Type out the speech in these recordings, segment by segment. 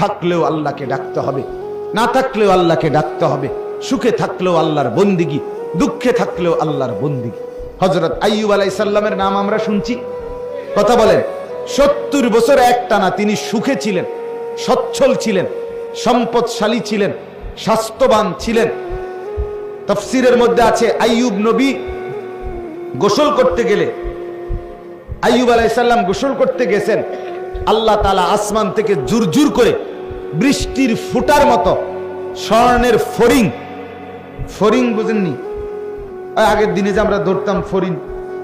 থাকলেও আল্লাহকে ডাকতে হবে, না থাকলেও আল্লাহকে ডাকতে হবে। সুখে থাকলেও আল্লাহর বন্দিগি, দুঃখে থাকলেও আল্লাহর বন্দিগি। হযরত আইয়ুব আলাইহিস সালামের নাম আমরা শুনছি, কথা বলেন। 70 বছর একটানা তিনি সুখে ছিলেন, সচ্ছল ছিলেন, সম্পদশালী ছিলেন, স্বাস্থ্যবান ছিলেন। তাফসীরের মধ্যে আছে আইয়ুব নবী গোসল করতে গেলে, আইয়ুব আলাইহিস সালাম গোসল করতে গেছেন, আল্লাহ তাআলা আসমান থেকে জুরজুর করে বৃষ্টির ফুটার মতো স্বর্ণের ফড়িং, ফড়িং বুঝেননি? আগের দিনে যে আমরা ধরতাম ফড়িং,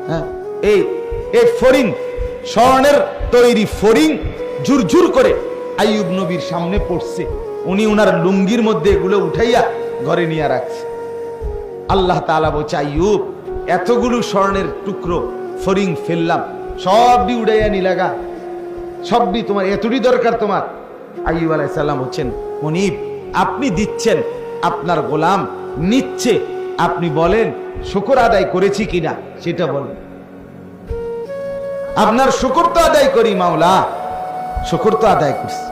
হ্যাঁ, এই ফড়িং, স্বর্ণের তৈরি ফড়িং ঝুরঝুর করে আইয়ুব নবীর সামনে পড়ছে। উনি উনার লুঙ্গির মধ্যে এগুলো উঠাইয়া ঘরে নিয়ে রাখছে। আল্লাহ তাআলা বলছে, আইয়ুব, এতগুলো স্বর্ণের টুকরো ফড়িং ফেললাম, সবই উড়াইয়া নিলাগা, সবই তোমার, এতটি দরকার তোমার? আইয়ুব আলাইহিস সালাম বলছেন, মুনিব, আপনি দিচ্ছেন, আপনার গোলাম নিচ্ছে, আপনি বলেন শুকর আদায় করেছি কিনা সেটা বলেন। আপনার শুকর তো আদায় করি মাওলা, শুকর তো আদায় করছি।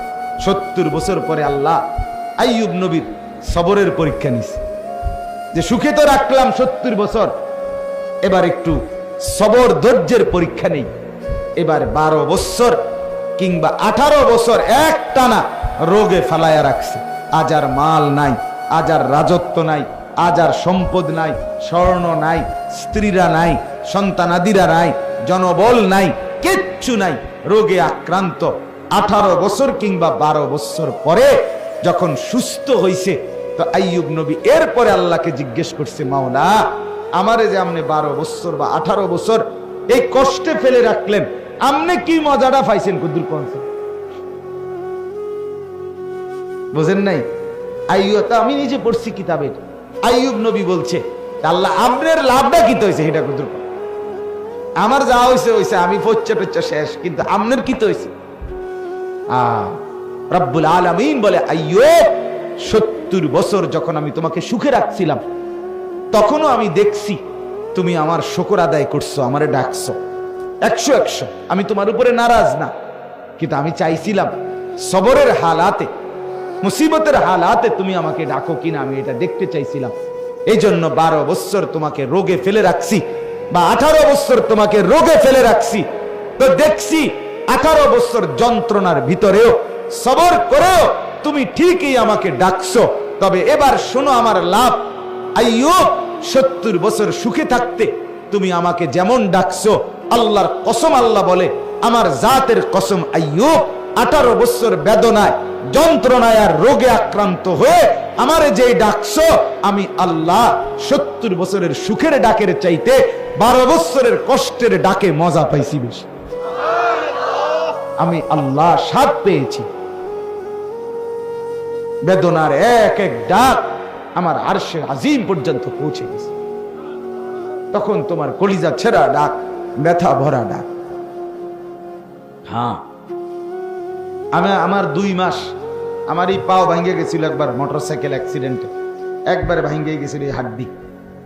70 বছর পরে আল্লাহ আইয়ুব নবীর সবরের পরীক্ষা নিছে, যে সুখে তো রাখলাম 70 বছর, এবার একটু সবর ধৈর্যের পরীক্ষা নেই। এবার 12 বছর কিংবা 18 বছর একটানা রোগে ফালায়া রাখছে। আজ আর মাল নাই, আজ আর রাজত্ব নাই, আজ আর সম্পদ নাই, স্বর্ণ নাই, স্ত্রীরা নাই, সন্তানাদিরা নাই, জনবল নাই, কিচ্ছু নাই, রোগে আক্রান্ত। 18 বছর কিংবা 12 বছর পরে যখন সুস্থ হইছে, তো আইয়ুব নবী এরপরে আল্লাহকে জিজ্ঞেস করছে, মাওলা, আমারে যে আপনি 12 বছর বা 18 বছর এই কষ্টে ফেলে রাখলেন, আপনি কি মজাটা পাইছেন? কুদ্দুর পৌঁছে বুঝেন নাই? আইয়ুব, আমি নিজে পড়ছি কিতাবে, আইয়ুব নবী বলছে, আল্লাহ আপনার লাভটা কি হয়েছে সেটা কুদ্দুর, আমার যা হয়েছে হয়েছে, আমি পচ্চা টচ্চা শেষ, কিন্তু আপনার কি হয়েছে? রব্বুল আলামিন বলে, আইয়ুব, 70 বছর যখন আমি তোমাকে সুখে রাখছিলাম, তখনও আমি দেখছি তুমি আমার শুকর আদায় করছো, আমারে ডাকছো 100 আমি তোমার উপরে নারাজ না, কিন্তু আমি চাইছিলাম সবরের হালাতে, মুসিবতের হালাতে তুমি আমাকে ডাকো কিনা, আমি এটা দেখতে চাইছিলাম। এই জন্য 12 বছর তোমাকে রোগে ফেলে রাখছি, বা 18 বছর তোমাকে রোগে ফেলে রাখছি, তো দেখছি 18 বছর যন্ত্রণার ভিতরেও সবর করেও তুমি ঠিকই আমাকে ডাকছো। তবে এবার শোনো আমার লাভ, আইয়ুব, 70 বছর সুখে থাকতে তুমি আমাকে যেমন ডাকছো, আল্লাহর কসম, আল্লাহ বলে, আমার জাতের কসম, আইয়ুব, 18 বছর বেদনায়, যন্ত্রণায় আর রোগে আক্রান্ত হয়ে আমারে যেই ডাকছো, আমি আল্লাহ 70 বছরের সুখের ডাকের চাইতে 12 বছরের কষ্টের ডাকে মজা পাইছি বেশি। আমি আল্লাহ স্বাদ পেয়েছি। বেদনার এক এক ডাক আমার আরশে আজিম পর্যন্ত পৌঁছে গেছে। তখন তোমার কলিজা ছেঁড়া ডাক, ব্যথা ভরা ডাক। হ্যাঁ, আমার 2 মাস, আমার এই পাও ভাঙ্গে গেছিল একবার মোটরসাইকেল অ্যাক্সিডেন্টে, একবার ভাঙ্গে গেছিল এই হাড্ডি।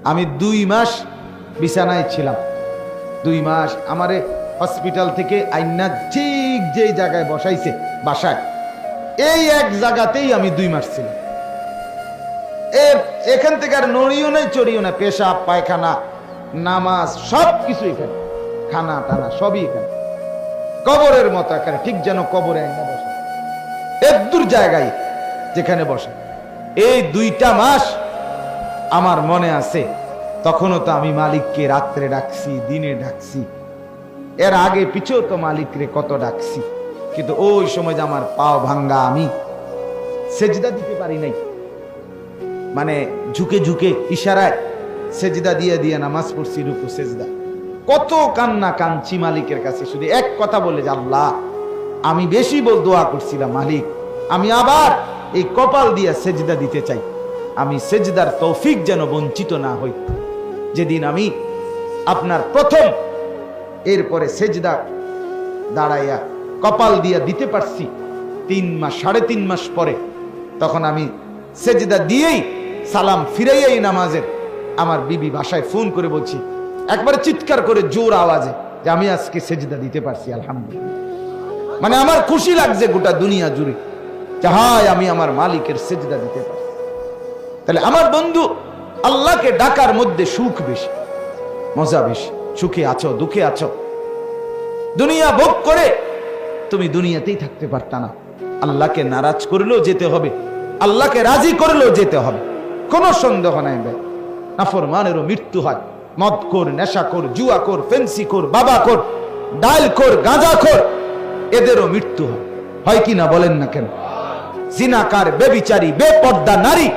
আমি 2 মাস বিছানায় ছিলাম। 2 মাস আমারে হসপিটাল থেকে আইনা ঠিক যে জায়গায় বসাইছে বাসায়, এই এক জায়গাতেই আমি 2 মাস ছিলাম। এখান থেকে আর নড়িও নাই, চড়িও না, পেশাব পায়খানা নামাজ সবকিছু এখানে, খানা টানা সবই এখানে, কবরের মতো এখানে, ঠিক যেন কবরে আইনা বসে, একদূর জায়গায় যেখানে বসে। এই 2টা মাস আমার মনে আছে, তখনও তো আমি মালিককে রাত্রে ডাকছি, দিনে ডাকছি, এর আগে পিছেও তো মালিকরে কত ডাকছি, কিন্তু ওই সময় যে আমার পাও ভাঙ্গা, আমি সেজদা দিতে পারি নাই, মানে ঝুঁকে ঝুঁকে ইশারায় সেজদা দিয়ে দিয়ে নামাজ পড়ছি, রুকু সেজদা, কত কান্না কাঁদছি মালিকের কাছে, শুধু এক কথা বলে যে আল্লাহ, আমি বেশি দোয়া করছিলাম, মালিক, আমি আবার এই কপাল দিয়ে সেজদা দিতে চাই, আমি সেজদার তৌফিক যেন বঞ্চিত না হই। যেদিন আমি আপনার প্রথম এরপরে সেজদা দাঁড়াইয়া কপাল দিয়া দিতে পারছি, 3 মাস 3.5 মাস পরে, তখন আমি সেজদা দিয়েই সালাম ফিরাইয়াই নামাজের, আমার বিবি বাসায় ফোন করে বলছি, একবারে চিৎকার করে জোর আওয়াজে, যে আমি আজকে সেজদা দিতে পারছি, আলহামদুলিল্লাহ। মানে আমার খুশি লাগছে গোটা দুনিয়া জুড়ে। চাহায় আমি আমার মালিকের সেজদা দিতে পারি। তাহলে আমার বন্ধু, আল্লাহকে ডাকার মধ্যে সুখ বেশি, মজা বেশি। সুখে আছো, দুঃখে আছো, দুনিয়া ভোগ করে তুমি দুনিয়াতেই থাকতে পারতা না। আল্লাহকে নারাজ করলেও যেতে হবে, আল্লাহকে রাজি করলেও যেতে হবে, কোনো সন্দেহ নাই ভাই। নাফরমানেরও মৃত্যু হয়, মদখোর, নেশাখোর, জুয়াখোর, ফেন্সিখোর, বাবাখোর, ডালখোর, গাঁজাখোর, এদেরও মৃত্যু হয়। হয় কি না বলেন না কেন? জিনাকার, বেবিচারী, বেপর্দা নারী,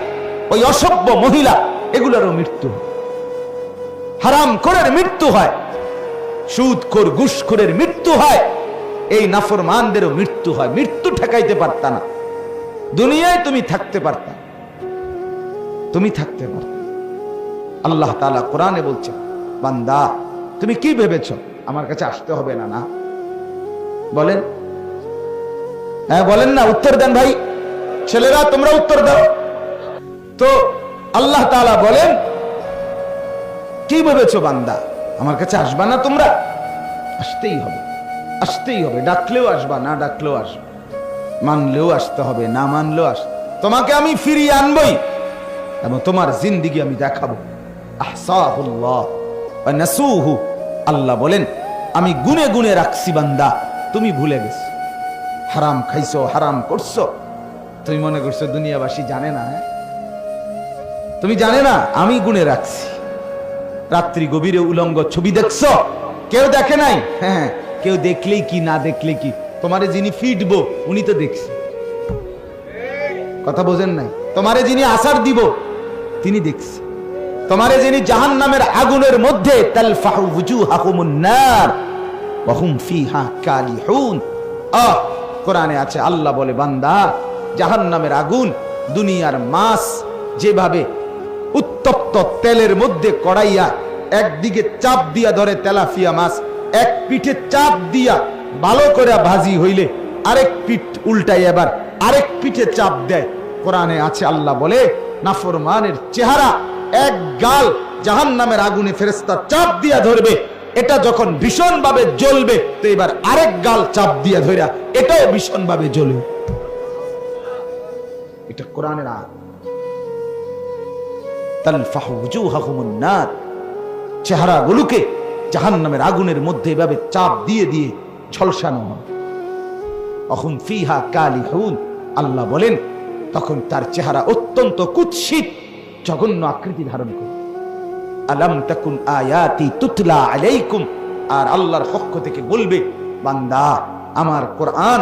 ওই অসভ্য মহিলা, এগুলোরও মৃত্যু হয়। হারামখোরের মৃত্যু হয়, সুদখোর, ঘুষখোরের মৃত্যু হয়, এই নাফরমানদেরও মৃত্যু হয়। মৃত্যু ঠেকাইতে পারতা না, দুনিয়ায় তুমি থাকতে পারতা, তুমি থাকতে পারতা। আল্লাহ তাআলা কোরআনে বলছে, বান্দা তুমি কি ভেবেছ আমার কাছে আসতে হবে না? না বলেন, হ্যাঁ বলেন না, উত্তর দেন ভাই, ছেলেরা তোমরা উত্তর দাও তো। আল্লাহ তাআলা বলেন, কি ভেবেছো বান্দা আমার কাছে আসবা না তোমরা? আসতেই হবে, আসতেই হবে। ডাকলেও আসবা, না ডাকলেও আসবা, মানলেও আসতে হবে, না মানলেও আস। তোমাকে আমি ফিরিয়ে আনবই এবং তোমার জিন্দেগি আমি দেখাবো। আহসাহুল্লাহ ওয়া নাসুহু, আল্লাহ বলেন আমি গুনে গুনে রাখছি বান্দা, তুমি ভুলে গেছো। হারাম খাইছো, হারাম করছো, তুমি মনে করছো দুনিয়াবাসী জানে না? তুমি জানে না আমি গুনে রাখছি। রাত্রি গভীরে উলঙ্গ ছবি দেখছো, কেউ দেখে নাই? হ্যাঁ, কেউ দেখলেই কি না দেখলে কি, তোমারে যিনি ফিটবো উনি তো দেখছে। কথা বোঝেন নাই? তোমারে যিনি আসার দিব তিনি দেখছে। তোমারে যিনি জাহান্নামের আগুনের মধ্যে তালফাহু ওয়ুজুহাহুমুন নার ওয়া হুম ফিহা কালিহুন, কোরআনে আছে, আল্লাহ বলে বান্দা জাহান্নামের আগুন দুনিয়ার মাছ যেভাবে উত্তপ্ত তেলের মধ্যে কড়াইয়া একদিকে চাপ দিয়া ধরে তেলাপিয়া মাছ, এক পিঠে চাপ দিয়া ভালো করে ভাজি হইলে আরেক পিঠ উল্টাই আবার আরেক পিঠে চাপ দেয়। কোরআনে আছে, আল্লাহ বলে নাফরমানের চেহারা এক গাল জাহান্নামের আগুনে ফেরেশতা চাপ দিয়া ধরবে, এটা যখন ভীষণ ভাবে জ্বলবে তো এবার আরেক গাল চাপ দিয়া ধইরা এটাও ভীষণ ভাবে জ্বলবে। এটা কোরআনের আয়াত। তালফাহু ওয়ুজুহাহুমুন নার, চেহারাগুলোকে জাহান্নামের আগুনের মধ্যে এভাবে চাপ দিয়ে দিয়ে ঝলসানো হয়। অহুম ফিহা কালিহুন, আল্লাহ বলেন তখন তার চেহারা অত্যন্ত কুৎসিত, জঘন্য আকৃতি ধারণ করে। আলাম তাকুন আয়াতি তুতলা আলাইকুম, আর আল্লাহর পক্ষ থেকে বলবে বান্দা আমার কোরআন,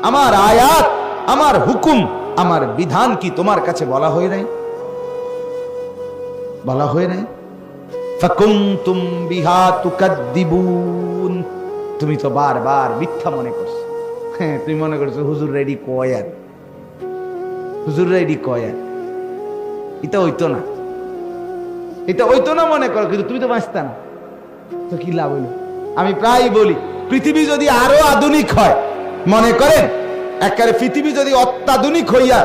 আমার আয়াত, আমার হুকুম, আমার বিধান কি তোমার কাছে বলা হয় নাই? বলা হয় নাই? ফাকুনতুম বিহা তুকাদ্দিবুন, তুমি তো বারবার মিথ্যা মনে করছো। হ্যাঁ, তুমি মনে করছো হুজুর রেডি কয় আর, হুজুর রেডি কয় আর, এটা হইতো না, এটা হইতো না মনে করো, কিন্তু তুমি তো বাঁচতা না, তো কি লাভ হইলো? আমি প্রায় বলি পৃথিবী যদি আরো আধুনিক হয়, মনে করেন একেবারে পৃথিবী যদি অত্যাধুনিক হইয়া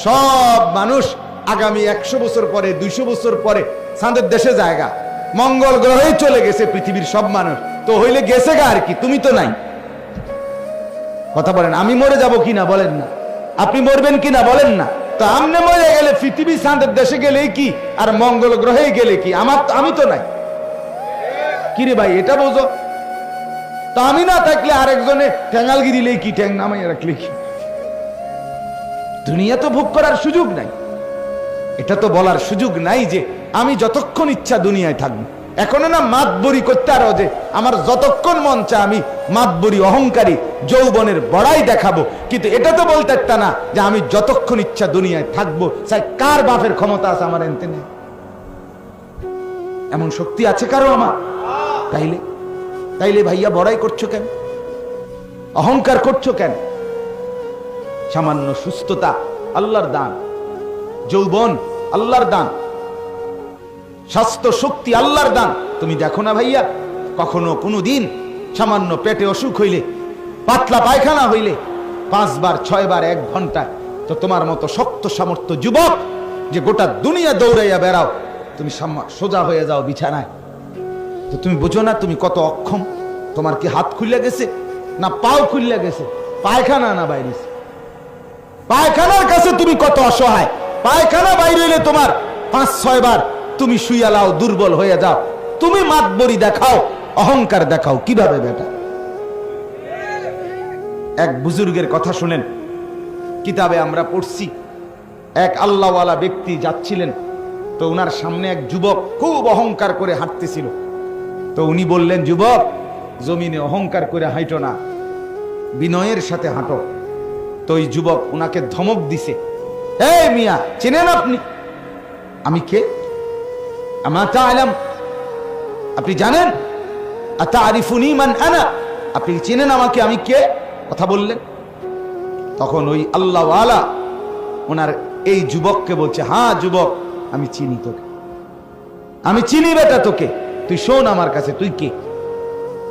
সব মানুষ আগামী 100 বছর পরে 200 বছর পরে চাঁদের দেশে জায়গা, মঙ্গল গ্রহে চলে গেছে পৃথিবীর সব মানুষ, তো হইলে গেছে গা আর কি, তুমি তো নাই। কথা বলেন, আমি মরে যাব কিনা বলেন না, আপনি মরবেন কিনা বলেন না, তো আমনে মরে গেলে পৃথিবী চাঁদের দেশে গেলে কি আর মঙ্গল গ্রহে গেলে কি, আমি তো নাই। কিরে ভাই এটা বোঝো তো, আমি না থাকলে আরেকজনে ঠ্যাঙ্গালগি দিলে কি, ঠ্যাং নামাইয়া রাখলে কি, দুনিয়া তো ভোগ করার সুযোগ নাই। এটা তো বলার সুযোগ নাই যে আমি যতক্ষণ ইচ্ছা দুনিয়ায় থাকবো। এখনো না মাতবরি করতে আরো যে আমার যতক্ষণ মন চায় আমি মাতবরি অহংকারী যৌবনের বড়াই দেখাবো, কিন্তু এটা তো বলতে একটা না যে আমি যতক্ষণ ইচ্ছা দুনিয়ায় থাকবো। চাই কার বাপের ক্ষমতা আছে আমার এনতে নেই, এমন শক্তি আছে কারো আমার? তাইলে ভাইয়া বড়াই করছো কেন, অহংকার করছো কেন? সামান্য সুস্থতা আল্লাহর দান, যৌবন আল্লাহর দান, স্বাস্থ্য শক্তি আল্লাহর দান। তুমি দেখো না ভাইয়া, কখনো কোনো দিন সামান্য পেটে অসুখ হইলে, পাতলা পায়খানা হইলে 5 বার 6 বার 1 ঘন্টায়, তো তোমার মতো শক্ত সামর্থ্য যুবক যে গোটা দুনিয়া দৌড়াইয়া বেড়াও, তুমি সোজা হয়ে যাও বিছানায়, তো তুমি বুঝো না তুমি কত অক্ষম? তোমার কি হাত খুলে গেছে, না পাও খুলে গেছে, পায়খানা না বাইরেছে? পায়খানার কাছে তুমি কত অসহায়। পায়খানা বাইরে হইলে তোমার 5-6 বার তুমি শুয়ালাও, দুর্বল হয়ে যাও। তুমি মাতবরি দেখাও, অহংকার দেখাও কিভাবে বেটা? এক বুজুর্গের কথা শুনেন, কিতাবে আমরা পড়ছি। এক আল্লাহওয়ালা ব্যক্তি যাচ্ছিলেন, তো উনার সামনে এক যুবক খুব অহংকার করে হাঁটতেছিল। তো উনি বললেন, যুবক, জমিনে অহংকার করে হাঁটো না, বিনয়ের সাথে হাঁটো। তো ওই যুবক উনাকে ধমক দিছে, এই মিয়া, চেনেন আপনি আমি কে? আমা তা'লাম, আপনি জানেন? আতারিফুনি মান আনা, আপনি চেনেন আমাকে, আমি কে? কথা বললেন। তখন ওই আল্লাহওয়ালা ওনার এই যুবককে বলছে, হ্যাঁ যুবক, আমি চিনি তোকে, আমি চিনি বেটা তোকে, তুই শোন আমার কাছে, তুই কে?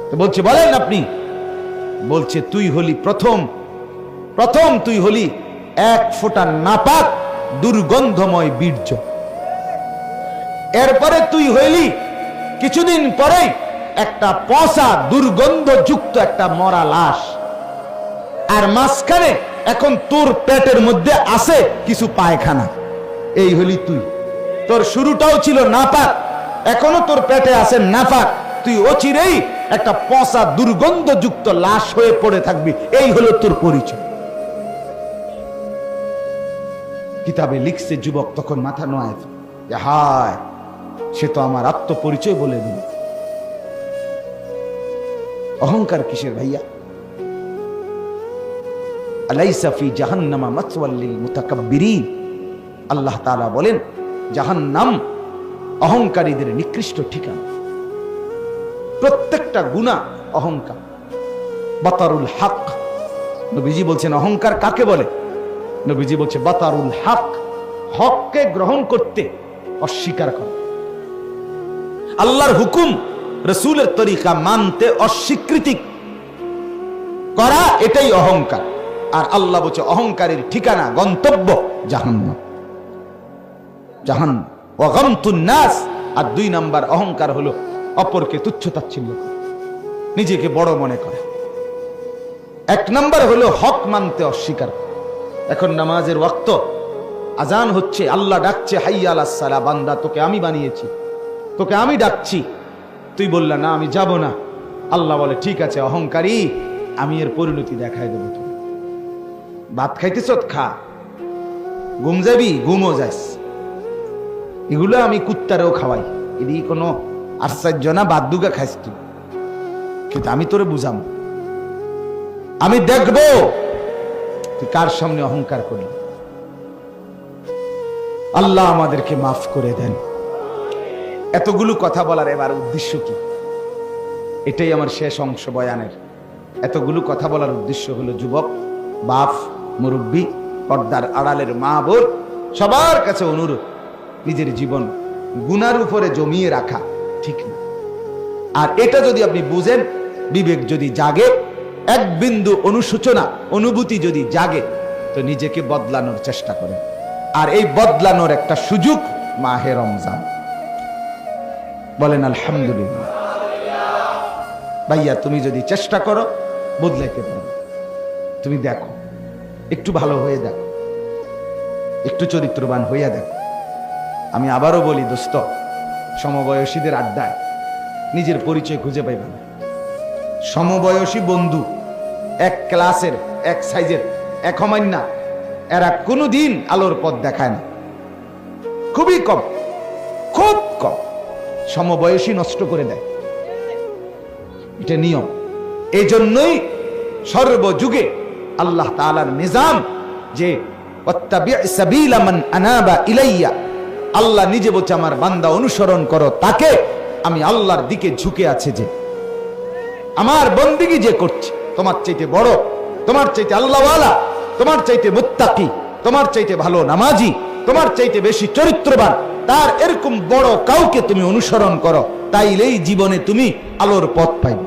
তো বলছে, বলেন আপনি। বলছে, তুই হলি প্রথম তুই হলি এক ফোঁটা নাপাক দুর্গন্ধময় বীর্য। এরপরে তুই হইলি কিছুদিন পরে একটা পচা দুর্গন্ধযুক্ত একটা মরা লাশ। আর মাঝখানে এখন তোর পেটের মধ্যে আছে কিছু পায়খানা। এই হলি তুই। তোর শুরুটাও ছিল নাপাক, এখনো তোর পেটে আছে নাপাক। তুই অচিরেই একটা পচা দুর্গন্ধযুক্ত লাশ হয়ে পড়ে থাকবি। এই হলো তোর পরিচয়। কিতাবে লিখছে, যুবক তখন মাথা নোয়ায়, হায়, সে তো আমার আত্মপরিচয় বলে দিল। অহংকার কিসের ভাইয়া? আলাইসা ফি জাহান্নামা মাসওয়াল লিল মুতাকাব্বিরিন, আল্লাহ তাআলা বলেন, জাহান্নাম অহংকারীদের নিকৃষ্ট ঠিকানা। প্রত্যেকটা গুনাহ অহংকার। বাতারুল হক, নবীজি বলছেন অহংকার কাকে বলে? নবীজি বলছে বাতারুল হক, হককে গ্রহণ করতে অস্বীকার করা, আল্লাহর হুকুম রাসূলের তরিকা মানতে অস্বীকৃতি করা, এটাই অহংকার। আর আল্লাহ বলছে অহংকারের ঠিকানা, গন্তব্য জাহান্নাম। জাহান্নাম ওয়া গামতুন নাস। আর 2 নাম্বার অহংকার হলো অপরকে তুচ্ছ তাচ্ছিল্য করা, নিজেকে বড় মনে করা। 1 নাম্বার হলো হক মানতে অস্বীকার। এখন নামাজের ওয়াক্ত, আজান হচ্ছে, আল্লাহ ডাকছে, হাইয়া আলাস সালাহ, বান্দা তোকে আমি বানিয়েছি, তোকে আমি ডাকছি, তুই বললা না আমি যাব না। আল্লাহ বলে, ঠিক আছে অহংকারী, আমি এর পরিণতি দেখাই দেবো। তুমি ভাত খাইতেছ, খা, ঘুম যাবি, ঘুমও যাস, এগুলো আমি কুত্তারেও খাওয়াই, এদিকে কোনো আশ্চর্য না, বাদ দুগা খাইস তুই, কিন্তু আমি তোরে বুঝাম, আমি দেখবো তুই কার সামনে অহংকার করলি। আল্লাহ আমাদেরকে মাফ করে দেন। এতগুলো কথা বলার এবার উদ্দেশ্য কি? এটাই আমার শেষ অংশ বয়ানের। এতগুলো কথা বলার উদ্দেশ্য হলো, যুবক, বাপ, মুরব্বী, পর্দার আড়ালের মা বোন, সবার কাছে অনুরোধ, নিজের জীবন গুনার উপরে জমিয়ে রাখা ঠিক না। আর এটা যদি আপনি বুঝেন, বিবেক যদি জাগে, এক বিন্দু অনুশোচনা অনুভূতি যদি জাগে, তো নিজেকে বদলানোর চেষ্টা করেন। আর এই বদলানোর একটা সুযোগ মাহে রমজান। বলেন আলহামদুলিল্লাহ। ভাইয়া, তুমি যদি চেষ্টা করো বদলাইতে পারো। তুমি দেখো, একটু ভালো হয়ে দেখো, একটু চরিত্রবান হইয়া দেখো। আমি আবারও বলি দোস্ত, সমবয়সীদের আড্ডায় নিজের পরিচয় খুঁজে পাইবে না। সমবয়সী বন্ধু, এক ক্লাসের, এক সাইজের, এক হমান্না, এরা কোনোদিন আলোর পথ দেখায় না। খুবই কম, খুব কম। সমবয়সী নষ্ট করে দেয়, এটা নিয়ম। এই জন্যই সর্বযুগে আল্লাহ তাআলার নিজাম যে ওয়াত্তাবি' সাবিলা মান আনাবা ইলাইয়া, আল্লাহ নিজে বলছে আমার বান্দা অনুসরণ করো তাকে, আমি আল্লাহর দিকে ঝুঁকে আছে, যে আমার বন্দিগি যে করছে, তোমার চাইতে বড়, তোমার চাইতে আল্লাহওয়ালা, তোমার চাইতে মুত্তাকি, তোমার চাইতে ভালো নামাজি, তোমার চাইতে বেশি চরিত্রবান, তার এরকম বড় কাউকে তুমি অনুসরণ করো, তাইলেই জীবনে তুমি আলোর পথ পাইবে।